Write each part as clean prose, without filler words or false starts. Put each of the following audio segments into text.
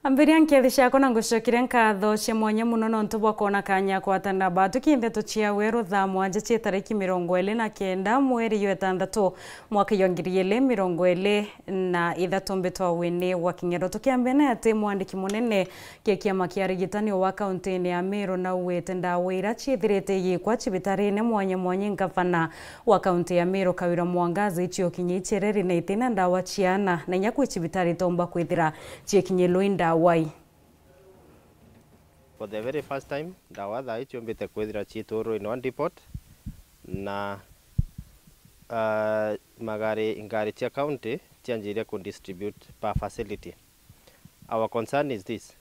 Ambiria nkethi ciako na ngucokire nkatho cia mwanya muno no ntubwa kona kanya kwatana batu kintheto cia weru thaa mwanja cia tariki 29 mweri wa gatandatu mwaka 2023 mbitwa wini wa King'ero tukiambene ati mwandiki munene kiama kia rigitani wa kaunti ya Meru na wete ndawa ira ciithirite yikwa cibitarine mwanya ngavana wa kaunti ya Meru Kawira Mwangaza icio kinyichereri na itina ndawa ciana na nyakwi cibitari tomba kwithira ciekinyelwo inda why? For the very first time, ndawa thaa icio mbite kwithira ciituru in one depot na ngari cia county cianjire ku distribute per facility. Our concern is this.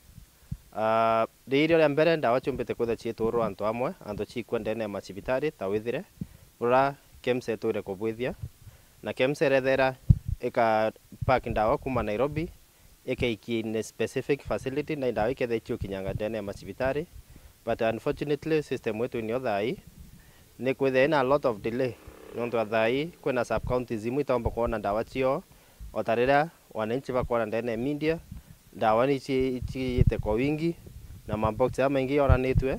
Ririo ya mbere ndawa cio mbite kwithira ciituru antu amwe, antu cikwendene macibitari ta withire ura KEMSA tuire kubwithia na KEMSA rethera eka pack ndawa kuma Nairobi eke in a specific facility na ndawa ikethe cio kinyanga ndene ya macibitari, but unfortunately system wetu ni othai ni kwithe na a lot of delay nondu athai kwina sub counties imwe itomba kuona ndawa cio otarira wananchi bakora ndene media ndawa ni ciite kwa wingi na mabox ya maingi oranitwe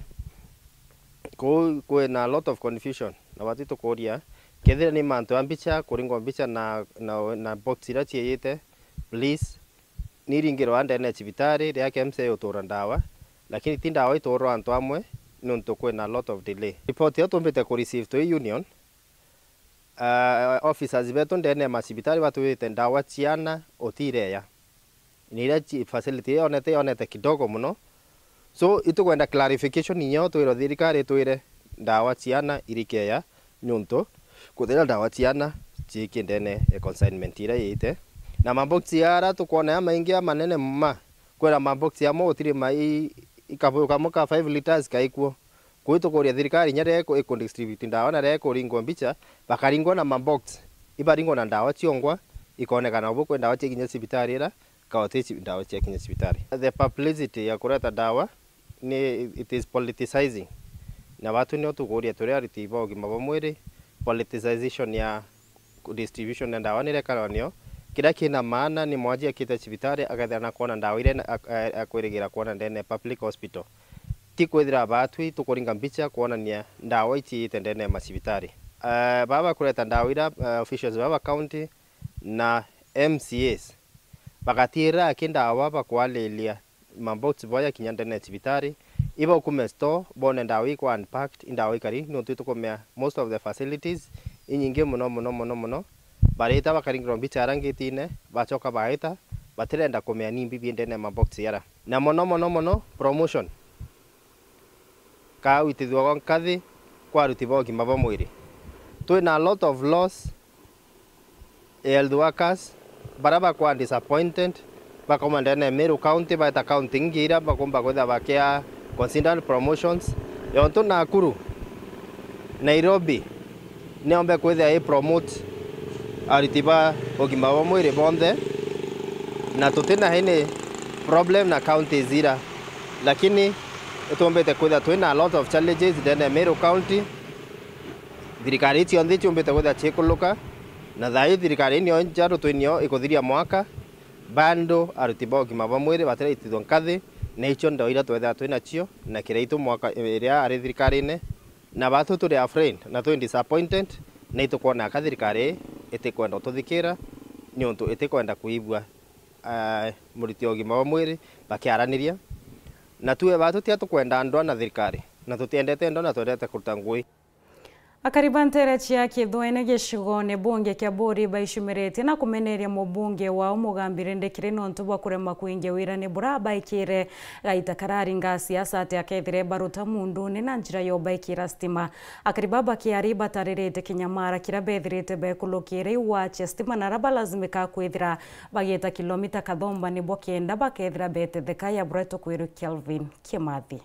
kwina a lot of confusion na watu tukuria kethira ni mantu ambicha kuringo mbicha na box ira ciite please niringiro andene cibitari ria KEMSA utura ndawa lakini ti ndawa itoro antu amwe nontu kwina a lot of delay. Report yo tumbite ku receive to union officers betu ndene macibitari watuite ndawa ciana otireya nira facility yonete kidogo muno, so itukwenda clarification inyo twiro thirikari twire ndawa ciana irikeya nontu kuthira ndawa ciana cikindene consignment ira yite na mabox yara tukona ya maingi manene mma kwera mabox ya mo utiri mai ikavuka muka 5 liters kaikuo kuito kuria thirikari nyare iko distribute ndawa na reko ringo mbicha bakaringo na mabox ibaringo na ndawa ciongwa ikonekana ubu kwenda ndawa cikinya cibitari ira kaote ndawa cikinya cibitari. The publicity ya kureta ndawa ni it is politicizing na watu ni otuguria turia ritiba ugima wa mwiri politicization ya distribution ya ndawa ni rekana nio kira kina maana ni mwaji akita cibitari agathana kuona ndawa ire akwirigira kuona ndene public hospital ti kwithira batwi tukuringa mbicha kuonania ndawa iciite ndene macibitari. Baba kureta ndawa ira officials baba county na MCAs bagatira akindawa bakwalilia mabox boya kinya ndene cibitari iba ukume store bone ndawa ikwa unpacked indawa ikari no tutukomea most of the facilities inyinge muno bareta bakaringira mbicha arangitine bachoka baita batirenda kumea nimbi biendene mabox yara na mono promotion ka witithwa nkathi kwa rutibo gimaba mwiri twina a lot of loss health workers baraba kwa disappointed bakomandene Meru County baita county ngira bakomba kwetha bakia consider promotions yonto Nakuru Nairobi neombe kwetha promote aritiba ogima wa mwiri bonde na tutina hene problem na county zira lakini tuombete kwetha twina a lot of challenges ndene Meru County thirikari cio nthi tuombete kwetha chikuluka na thai thirikari ni onjaro twinio ikuthiria mwaka bando aritiba ogima wa mwiri batira itithwo nkathi na icio ndo ira twetha twina cio na kireitu mwaka iria ari thirikari-ine na batu turi afraid na twi disappointed na itukwona ka thirikari itikwenda tuthikira nyonto itikwenda kuibwa muriti ogima wa mwiri bakiaraniria na tuwe batu tia tukwenda ndwa na thirikari na tutiendete ndwa na twendete kuruta ngui. Akaribantere cia kithwene gicigone bunge kia bori baishumirete na kumeneria mubunge wa umugambire ndekire nontu bwa kurema kuingia wira ni buraba ikire gaita karari nga siasa ati akethire baruta mundu ni na njira yo baikira stima akaribaba kiari batarirete kinyamara kirabethirite bekulukire wache stima na raba lazimika kwithira bageta kilomita kathomba ni bokenda bakethira bete thekaya breto kwiru Kelvin Kimathi.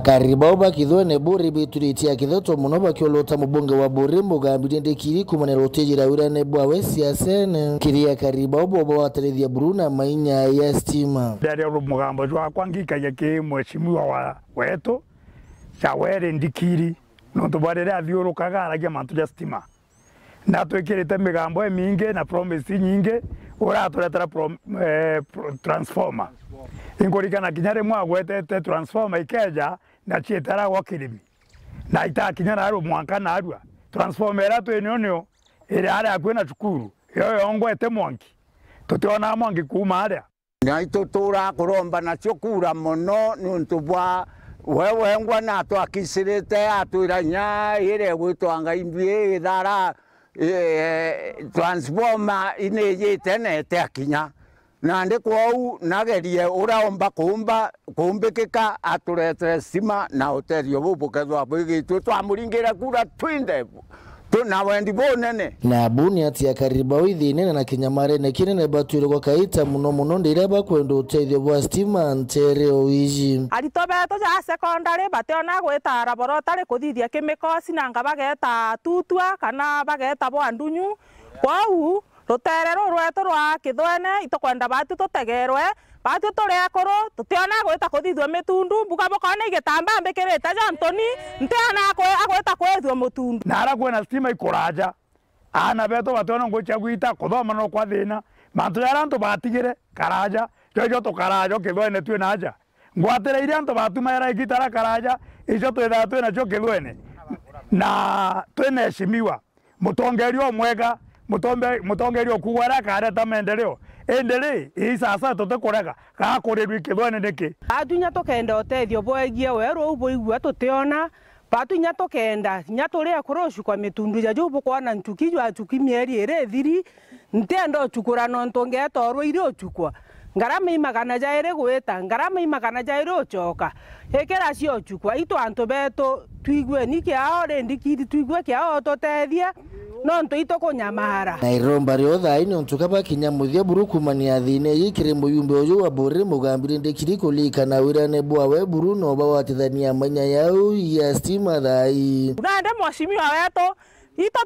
Karibauba kithwene buri bituritia kithoto muno bakiolota mubunge wa buri mugambire ndekiri kumanera utejira wirane bwawe siasene kiria karibauba bawaterethia Bruna mainya ya stima ndari mugambo jwa kwangika yake mheshimiwa wa wetu chawere ndikiri no tubare athiurukaga aragia mantu ya stima na twikirite migambo mingi na promise nyingi ora turetera transformer ingorikana kinyare mwa gwetete transformer ikeja na chietara wa kirimi na itakinyara aro mwanka na arua transformer era twenionio ere ara kwena cukuru yo ngwete mwanki tutiona mwanki kuma aria na itutura kuromba na chokura mono nuntubwa wewe ngwa na to akisirete aturanya ire gwitwanga imbie thara transformer inejete nete akinya na ndi kwau nagerie uraomba kumbikika aturete sima na uterio bubukethwa bwigitwe twamuringira kura twinde tuna wendi bonene na buni ati ya Karibao ithinene na kinyamarene kinene batwire kwa kaita muno ndire bakwenda uteithio bwa stima ntere oiji arito beto ja secondary bationa gwitara boro tari kuthithia kimikosi na ngabageta tutwa kana bageta bo andunyu kwau ruterero rweto rwa Kithwene itokwenda batu tutegerwe batu turi akuru tutiona gwita kuthithio mitundu mbuga bokone igitamba mbikirite Antoni ntiana agwita kwethio mutundu nara kwena stima ikuraja ana beto bationa ngocha gwita kuthoma no kwa thina mantu yarantu batigire karaja jojo to karaja Kithwene twi naja ngwatereire antu batuma igitara karaja ico twitha twina cio Kithwene na twina heshimiwa mutongerio mwega mutongerio kuwara kareta maendeleo endele isasa tutekorega gakurirwi Kithwene niki adunya tukenda utethio bwegie weru uboigua tutiona batunya tukenda nya turi akurocu kwa mitundu ja jubu kwana ntuki jwa tuki mieri ere thiri ntendo chukura no ntongetorwo ire ochukwa ngarama imagana jaire gweta ngarama imagana jaire ochoka ekera cio chukwa ito anto beto twigwe niki aore ndikiri twigwe kia ototethia no nto ito kunyamara na iromba rio thaini ntukaba kinyamuthia burukumania thine yikire muyumbe uyu wa bore mugambire ndekiri kulika na wirane bwawe buru no bawatithania manya yau ya stima thai nande mwashimiwa weto ito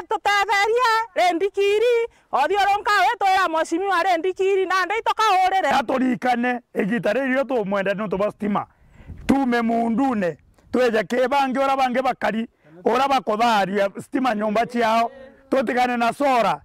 totetheria rendikiri othio ronka weto era mwashimiwa rendikiri nande ito kaurire aturikane igitaririo tu mwenda no to stima tume mundune tweje kebange ora bange bakari ora bakotharia stima nyumba ciao tutigane na sora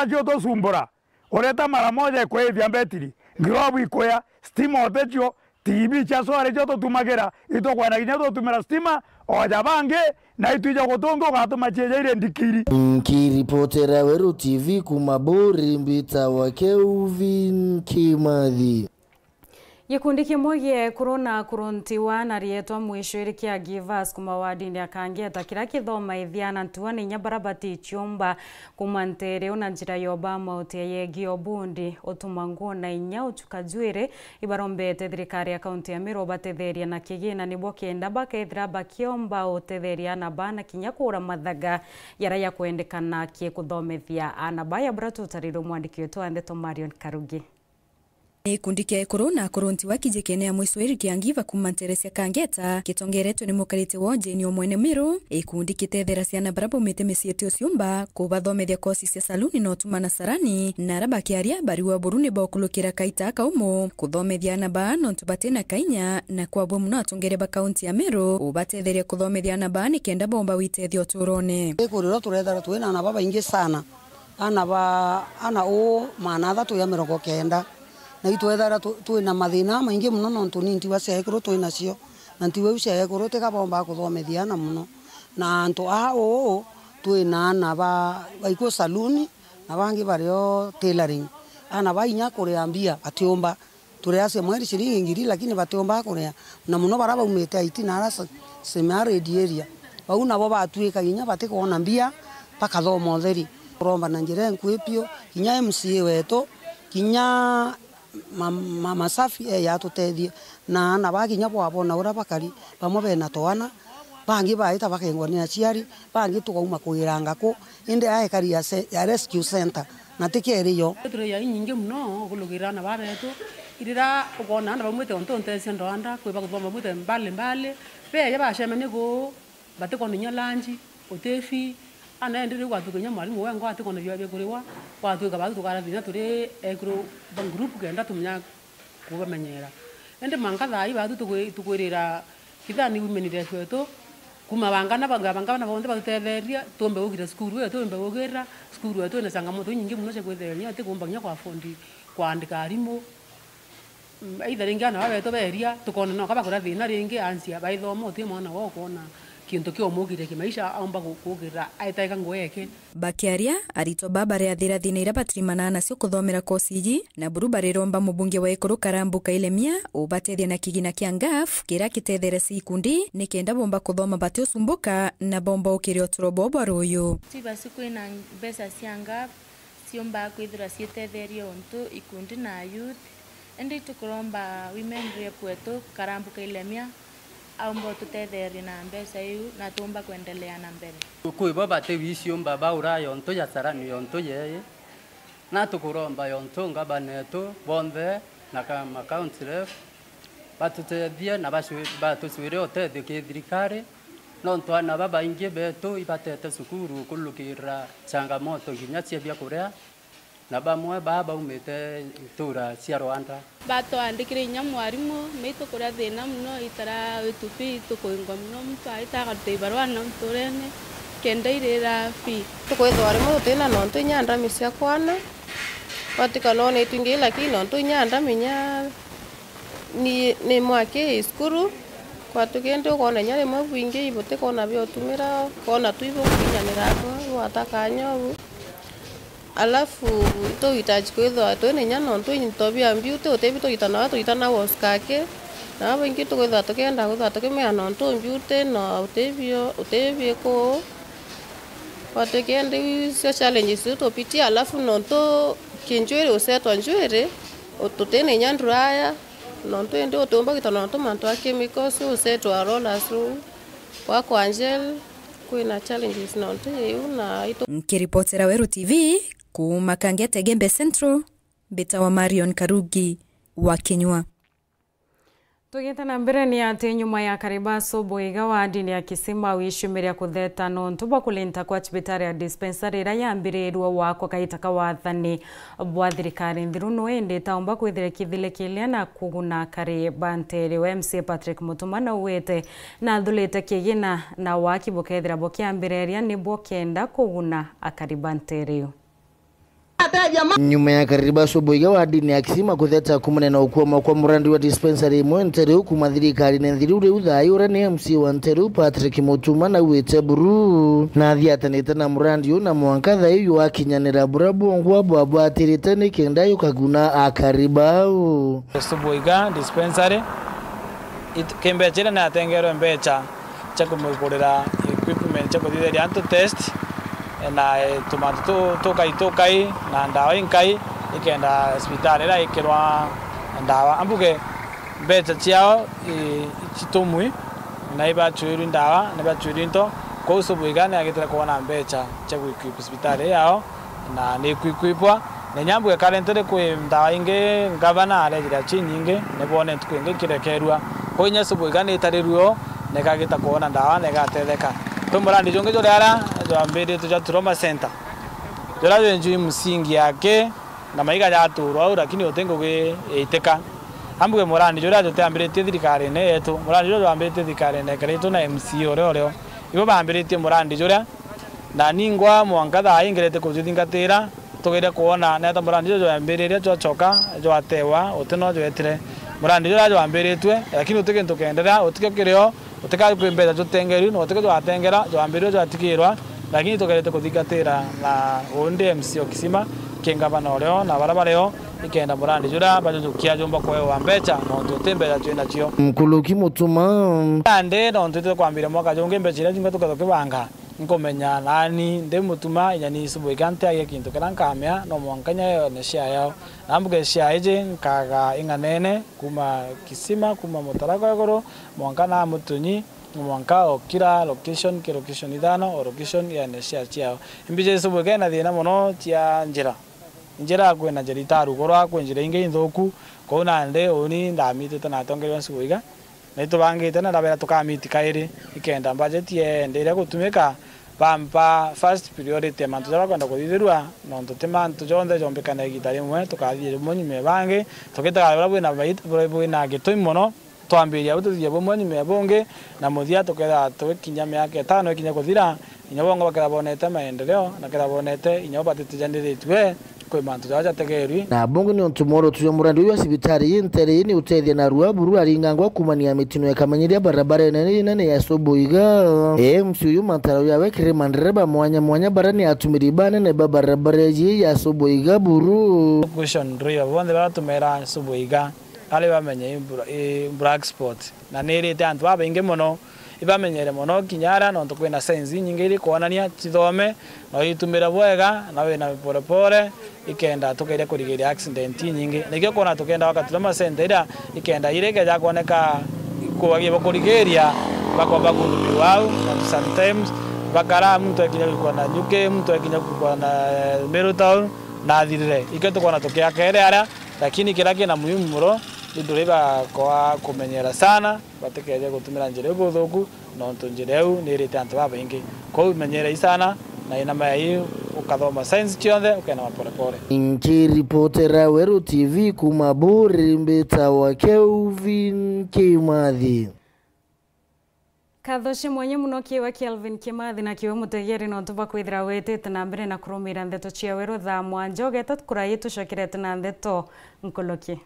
cio tusumbura oreta mara moja kwethia betiri ngirobu ikoya stima otecio TV cia sora cio tutumagira itokwana kinya tutumira stima oja bange na ituje gutungo gatuma cieja ire ndikiri nkiripotera Weru TV kumabori mbita wa Kelvin Kimathi gikundi kimwe gie kurona kuruntiwa na rietwa mwishwiri kia givas kuma wadini akangeta kira kithoma ithiana ntuani nyabarabati chumba kumantere una njira yoba mauti yegi obundi otumangu na inya uchukajwire ibarombete thirikari ya kaunti ya Meru batetheria na kigina nibwo kenda bakethira bakiomba utetheria na bana kinyakura mathaga yara ya kuendekana kie kuthomethia anabaya bratu tariro mwandiki wetu Andeto Marion Karugi Kundi kia korona koronti wa kijekene ya mwishwiri kia ngiva kumanteresia kangeta kitongeretwe ni mukarite wa Jeni omwene Meru kundi kitethera ciana barabo mete mesiete ociumba kubathomethia kosi cia saluni no tumana sarani na raba kiaria bari wa buruni bakulukira kaita kaumo kuthomethia na ba no tubatena kainya na kwa bomu no atongere ba kaunti ya Meru ubatetheria kuthomethia na ba ni kenda bomba witethio turone kuriro turethara twina na baba ingi sana ana o manatha tu ya 90 na itwethara twina mathina maingi muno no ntunti wa ciakuru twina cio na ntiwe ciakuru tikabomba kuthomethia na muno na antu o twina na baiko saluni na bangi bario tailoring ana bainya kuria mbia atiomba tureacia mweri ciringi ngiri lakini batiomba kuria na muno baraba umete aiti na rasa seminary area bau nabo batwika ginya batikona mbia pakathoma theri kuromba na njira nkwipio kinya MCA wetu kinya mama safi ya tutethie na baginya bwabona ura bakari bamwe bena twana bangi baita bakengwa ni aciari bangi tukauma kuiranga ko inde aikari ya rescue center na tikeriyo ture ya nyinge muno kulugira na babeto irira ukona na bamwete ontontesia ndwanda kwiba kuthoma mwete mbale be ya bashemene go batikona nyalanji otefi ana ndiri gwatukinya mwalimu wengo atikona byo kuriwa kwatuka batu tukara thina turi egro group genda tumnya kubamenyera ende manka thai batu tukwirira kithani women reseto kuma bangana bonde bagutetheria tumbe gugira skuru yo tumbe gugira skuru yo tuna changamoto nyingi muno cia gwitheria ati kumbanya kwa fundi kwandika arimu aitha ringi ana babeto beria tukona no kaba kura thina ringi ansia baithoma uti mwana wo kona kintu kio mugire kimaisha aumba gukugira aitaika ngweke bakiaria arito babare athira thina ira batrimana nacio kuthomera kosi iji na buru bariromba mubunge wa Ikuru Karambuka Ilemia ubatethia na kigina kia ngaf kira kitethere ikundi nikenda bomba kuthoma batio sumbuka na bomba ukirio turobo ruyu tiba siku ina mbesa cia ngaf ciomba kwithira cietetherie ontu ikundi na youth endi tukuromba women rep wetu Karambuka Ilemia aumbo tutetherie na mbesa yu na tumba kuendelea na mbele kuibo bate wisiomba baura yonto ya sarani yonto yeye na tukuromba yonto ngabaneto bonde na kama council batutethie na batuswire otethio kithirikari no ntwana baba ingi beto ibatete sukuru kulukira changamoto ginya cia bia kuria na bamwe baba umete tura cia Rwanda bato andikire nya mwarimu meito kuria thina muno itara witupi tukuinga muno mtu aitaga teibarwa na mturene kenda irira fi tukwithwa arimu utina no ntunyanda misia kwana watika no ne twingi lakini no ntunyanda minya ni mwake skuru kwa tukende ukona nyare mwe wingi ibote kona byo tumira kona tuibo kinyanira ko watakanyo alafu to itaji kwithwa twene nyano ntobia mbiute utebito itana woskake na wengi to kwithwa tukenda kwithwa tukimea no mbiute no utebie ko watekende cio challenges tupitia alafu no to kinjwere usetwa njwere ututene nyanduraya no twende utomba kitana to manto chemicals usetwa rollers kwa Angel kwina challenges no na ito nkiripotera Weru TV kuma Kangete Gembe Central beta wa Marion Karugi wa Kinyua. Tugita na mbere ni ati nyuma ya Karibaso boiga wa dini ya Kisima wishumiria kutheta no ntuba kulinta kwa chibitari ya dispensary ra yambirirwa wako kaitaka wathani bwa thirikari nthiru no ende taomba kwithire kithile kilia na kuguna Karibantere wa MC Patrick Mutumana uwete na thulite kigina na waki bukethira bokiambireria ni bokenda kuguna Akaribantere. Nyuma ya Karibaso boiga wa dini ya Kisima kutheta kumunena ukoma kwa murandi wa dispensary mwentere kuma thirikari na nthirure uthayo ra ni MC wa Nteru Patrick Mutumana uwete buru na thiatanite na murandi na mwanka thayo wakinyanira burabo ngwa bwabwa atirite ni kenda yukaguna Akaribao boiga dispensary kembechera na tengero mbecha cha kumukorera equipment cha kuthithia anto test na tokai na ndawa inkai ikenda hospitali ra ikirwa ndawa ambuke mbecha ciao ichitumwi na iba churi ndawa na iba churi nto kwa usubuigana agitira kuona mbecha cha kuikipa hospitali yao na ni kuikipwa na nyambuke karentere kwe ndawa inge ngavana arejira chinyinge ne bone tukwenge kirekerwa ko nya subuigana itariruo ne kagita kuona ndawa ne gatetheka tumurandi jonge jorara ambere tuja trauma center jora wenju msingi yake na maiga ya turo lakini otengo ge iteka ambuge murandi jora jote ambere thirikari ne etu murandi jora ambere thirikari ne kare to na MC oreo ibo bambere tie murandi jora na ningwa mwangatha aingerete kujithingatira tugire kuona na ta murandi jora ambere ria choka jo atewa oteno jo etire murandi jora jo ambere twe lakini utike ntukenderea utike kireo uteka kwembeza tutengeri no utike jo atengera jo ambere jo atikirwa lakini tugerete kuthingatira na onde MC Kisima kingavana oreo na barabareo ikenda murandi jura bajukia jomba kwa mbecha no tutembeja twina cio mkuluki Mutuma ande no tutu kwambira mwaka jonge mbechira jinga tukatoke banga nkomenya nani nde Mutuma yani subuikante age kintu karankamya no mwankanya yo ne shia yao nambuge shia eje nkaga inganene kuma Kisima kuma Mutaraka goro mwankana Mutunyi mwanka okira location ke location idano o location ya nesha chiao imbije subuge na thina muno tia njira kwena jeritaru korwa kwenjira inge inthoku kona nde oni ndamite tana tongerwa subuga neto bangite na dabera tukamiti kairi ikenda budget ye ndira gutumika pampa first priority mantu jaba kwenda kuthirwa no ntotema ntujonde jombekana gitari mwe tukathire munyi me bange tukita bra bwina bait bra bwina gitoi muno twambiria ututhie bumwe ni mebungi na muthia tuketha tukinya miaka 5 ikinya kuthira inya bongo bakira bonete maendeleo na kira bonete inya batitijandiritwe kwe mantu jaja tegerwi na bongo ni ontumoro tuyo murandi uyo sibitari intere ni utethia na rua buru aringangwa kumania mitino ya kamanyiria barabara nene ya Soboiga msuyu mantaro ya wekire mandereba mwanya barani atumiribane ne barabara ya Soboiga buru cushion rio bonde batumera Soboiga ale bamenye black spot na nirite antu abainge muno ibamenyere muno kinyara no tukwina sense nyingi iri kuonania chithome no itumira bwega na we na pole ikenda tukaire kurigiria accident nyingi nikio kona tukenda wakati lama center ira ikenda ireke ya kuoneka kuwagia kurigiria bakomba kundu wao na sometimes bakara mtu akinya kwa na nyuke mtu akinya kwa na Merutown na thirire iketo kona tukia kere ara lakini kiraki na muhimu muro ndureba kwa kumenyera sana batekeje gutumira njire guthuku no ntunjireu nirite antu babaingi ko menyera isana na ina mai ukathoma science chionde ukena pole inki reportera Weru TV kumaburi mbeta wa Kelvin Kimathi Kathoshi mwenye muno kiwa Kelvin Kimathi na kiwa mutegeri no tuba kwithira wetete na mbere na kurumira ndeto cia Weru tha mwanja getat kurayitu shokirete na ndeto nkoloki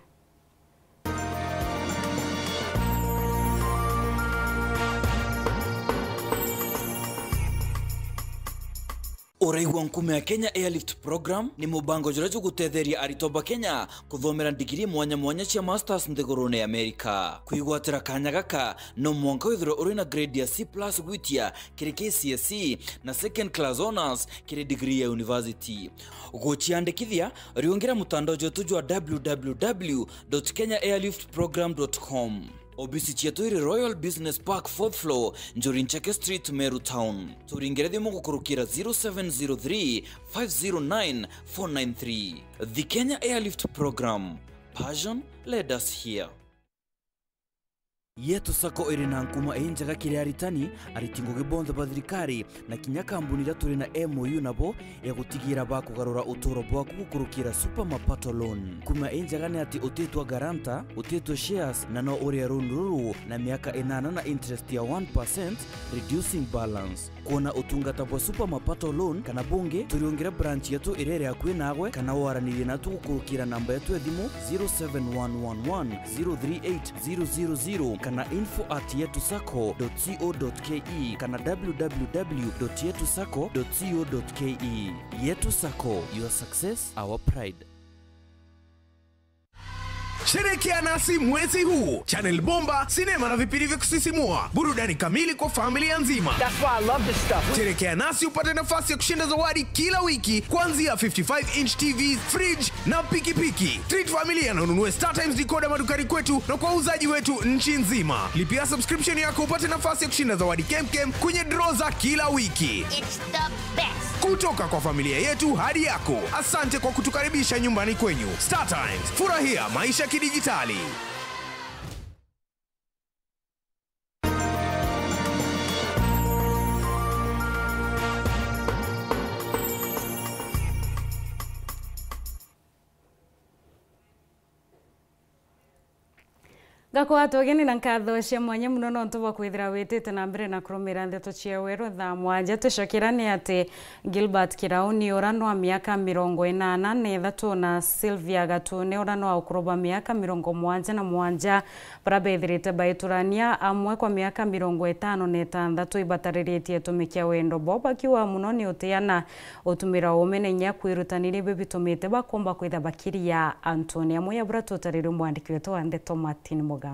Uraigwa nkume ya Kenya Airlift Program ni mubango jurajo gutetheria aritoba Kenya kuthomera digiri mwanya cia masters nthigurune Amerika. Kuigwatira kanya gaka no mwanka withiro uri na grade ya C+ gwitia kiri KCSE na second class honors kiri degree ya university. Ugochiandikithia riongera mutandao jotu jwa www.kenyaairliftprogram.com. Obisi chetu iri Royal Business Park 4th floor Njorinchake Street, Meru Town. Turingeredi mungu kurukira 0703 509 493. The Kenya Airlift Program. Passion led us here. Yetu sako iri na nkuma enjaga kiri aritani aritingo gibonzo bathirikari na kinya kambuni ira turi na MOU nabo ya gutigira bakugarura utoro bwaku gukurukira super mapato loan. Kuma enjaga ni ati utetwa garanta, utetwa shares na no uri runduru na miaka 8 na interest ya 1% reducing balance. Kuona utungata bwa super mapato loan kana bunge turiongera branch yetu irere yakwe nagwe kana waranire natu gukurukira namba yetu ya thimu 0711038000 kana info@yetusako.co.ke kana www.yetusako.co.ke. Yetu Sako, your success, our pride. Sherekea nasi mwezi huu. Channel bomba, sinema na vipindi vya kusisimua. Burudani kamili kwa familia nzima. That's why I love this stuff. Sherekea nasi upate nafasi ya kushinda zawadi kila wiki kuanzia 55-inch TVs, fridge na pikipiki. Treat familia na ununue StarTimes decoder madukani kwetu na kwa uzaji wetu nchi nzima. Lipia subscription yako upate nafasi ya kushinda zawadi kemkem kwenye draw za kila wiki. It's the best. Kutoka kwa familia yetu hadi yako. Asante kwa kutukaribisha nyumbani kwenyu. StarTimes, furahia maisha kidijitali. Gako atogeni na nkathocia mwanya muno no ntuba kwithira witite na mbere na kurumira ndeto cia Weru tha mwanja tucokirane ati Gilbert Kirauni urano wa miaka 83 na Sylvia Gatune urano wa ukuruba miaka 77 barabethirite baiturania amwe kwa miaka 56 ibatariritie tumikia wendo boba kiwa muno ni utiana utumira umenenya kwirutanire bibitumite bakomba kwitha bakiria Antonia moya bratotarire mwandiki wetu wa ndeto Martin Mugambi.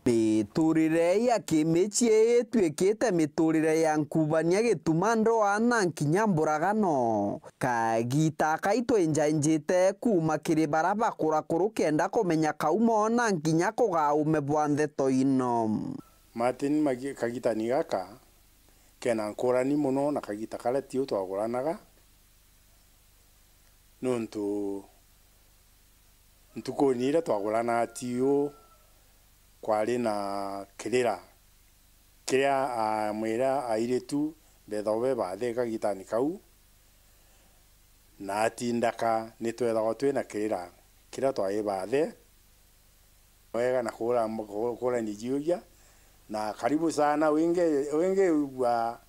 Miturire ya kimichie tuekete miturire ya nkubania gitumando ana nkinya mburagano kagita kaito enjanjite kuma kiribara bakura kurukenda kumenya kaumona nkinya kugaume bwanthe toino Martin kagita ni gaka kena nkurani muno na kagita kale tio twaguranaga nuntu ntukonire twagurana tio kwari na kirira kiria mwira airetu bethobe bathe kagitani kau na atindaka nitwethaga twina kirira kiria twai bathe wega na kura ni jiuja na karibu sana wenge wa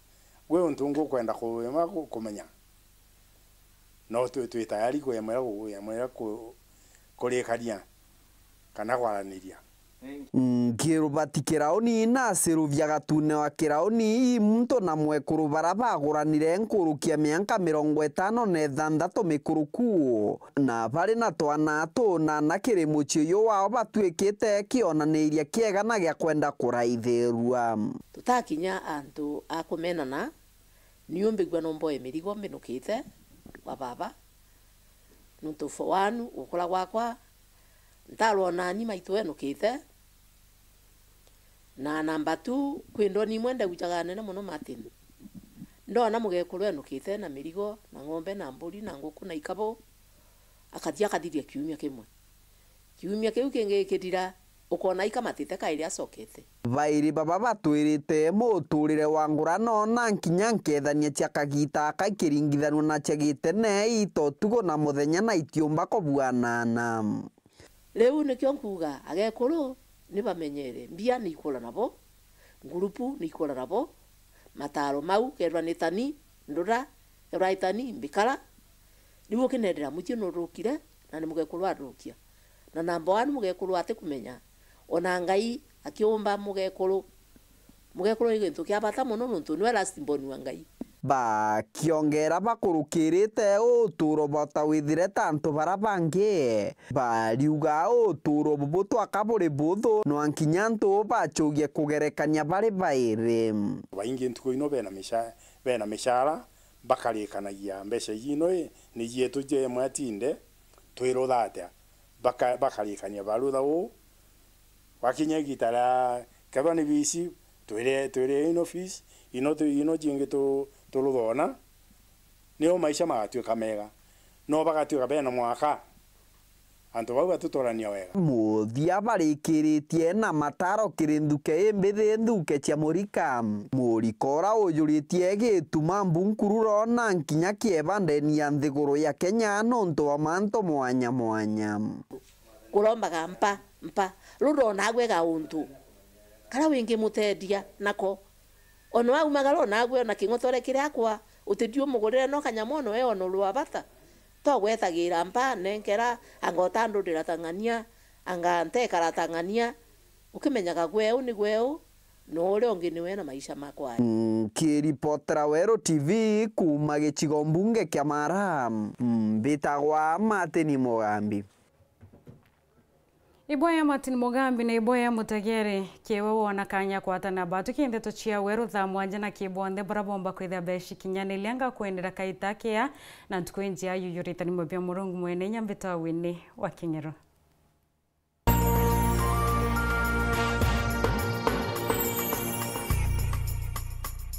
we untungu kwenda kuwema kumenya no tu tayari kuyemera kurekaria kana kwaraniria ngirubati kiraoni na seruvya gatune wa kiraoni muntu na mwekuru baraba guranire nkurukia mianka 56 mikuruku na bari na twana tuna na kiri muchiyo wao batwikite kionaniria kiega na gya kwenda kuraithirua tutakinya antu akumenana niumbigwa nombo emirigo minukite wa baba nuntu wanu ukula gwakwa ntalona ni maitu enukite na namba 2 kwindo ni mwende guchagane na muno Martin ndona mugekuru enukite na mirigo na ng'ombe na mburi na nguku na ikabo akathia kathiria kiumia kiu kingikirira ukona ikamatite kairi acokete bairi baba batwirite muturire wa ngurano na nkinya nkethania cia kagita kaikiringithanwa na cia gitene itotugo na muthenya na itiumba kobuanana leu nikyo nkuga agekuru ni bamenyere mbia ni ikula nabo ngurupu ni ikula nabo mataro mau kerwa nitani ndura eraitani mbikara niwo kinendera muti no rukire na ni mugekuru arukia na namba 1 mugekuru ate kumenya ona Ngai akiomba mugekuru igintu kia bata muno nuntu niwe last born wa Ngai bakiongera bakurukirite uturo batawithire tantu barabangi bariuga uturo bubutu akaburi buthu no ankinyantu bachugie kugerekania bari bairi baingi ntuko ino bena mishara bakarikanagia mbeca ino ni yetu je mwatinde twiro thate bakarikania barutha u wakinya gitara kaba ni bisi twire ino fees ino jingi turuthona niyo maisha magatuika mega no bagatuika bena mwaka antu bau batutorania wega muthia barikiritie na mataro kirinduke imbithi nduke cia murika murikora uyuritie gituma mbunkururo na nkinya kiebandenia nthiguru ya Kenya nonto wa manto mwanya kurombaga mpa rurona gwega untu kara wingi mutendia nako ono au magalo nagwe na kingotore kirakwa utidio mugurire no kanyamono we ono rwa bata to gwethagira mpa nenkera angotandu diratangania anga ntekara tangania ukimenyaga gweu ni gweu no uri ongi niwe na maisha makwa kiripotera Wero TV kuma gicigo mbunge kia Mara bitagwa Martin Mugambi Iboya Martin Mugambi na Iboya Mutegere kiewe wona kanya kwatana batu kinde tochia Wero thamwanja na kibonde barabomba kwitha beshi kinyane lianga kwendera kaitakia na ntuko injia yuyurita ni mobya murungu mwene nyambita wini wa Kingero.